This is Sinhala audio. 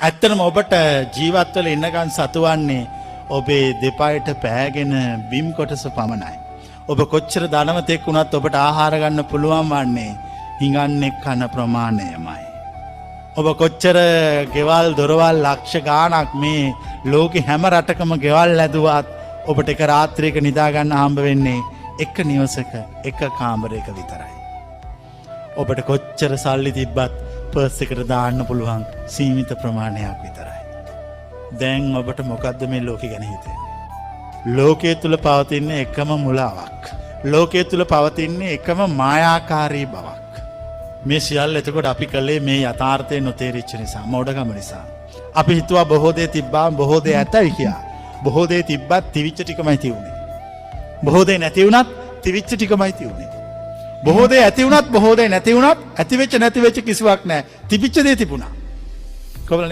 ඇත්තටම ඔබට ජීවත්වල ඉන්නකන් සතුවන්නේ ඔබේ දෙපායට පෑගෙන බිම් කොටස පමණයි. ඔබ කොච්චර ධනවතෙක් වුණත් ඔබට ආහාර ගන්න පුළුවන් වන්නේ හිඟන්නේ කන ප්‍රමාණයමයි. ඔබ කොච්චර ගෙවල් දොරවල් ලක්ෂ ගාණක් මේ ලෝකෙ හැම රටකම ගෙවල් ඇදුවත් ඔබට එක රාත්‍රියක නිදා ගන්න හම්බ වෙන්නේ එක නිවසක එක කාමරයක විතරයි. ඔබට කොච්චර සල්ලි තිබ්බත් පර්ස් එකට දාන්න පුළුවන් සීමිත ප්‍රමාණයක් විතරයි. දැන් ඔබට මොකද්ද මේ ලෝකෙ ගැන හිතෙන්නේ? ලෝකයේ තුල පවතින එකම මුලාවක්. ලෝකයේ තුල පවතින එකම මායාකාරී බවක්. මේ සියල්ල එතකොට අපි කළේ මේ යථාර්ථය නොතේරිච්ච නිසා, මෝඩකම නිසා. අපි හිතුවා බොහෝ දේ තිබ්බා, බොහෝ දේ ඇතයි කියලා. බොහෝ දේ තිබ්බත් තිවිච්ච ටිකමයි තියුනේ. බොහෝ දේ නැති වුණත් තිවිච්ච ටිකමයි තියුනේ. බොහෝ දේ ඇති වුණත් බොහෝ දේ නැති වුණත් ඇති වෙච්ච නැති වෙච්ච කිසිවක් නැහැ. තිබිච්ච දේ තිබුණා. කොහොමද?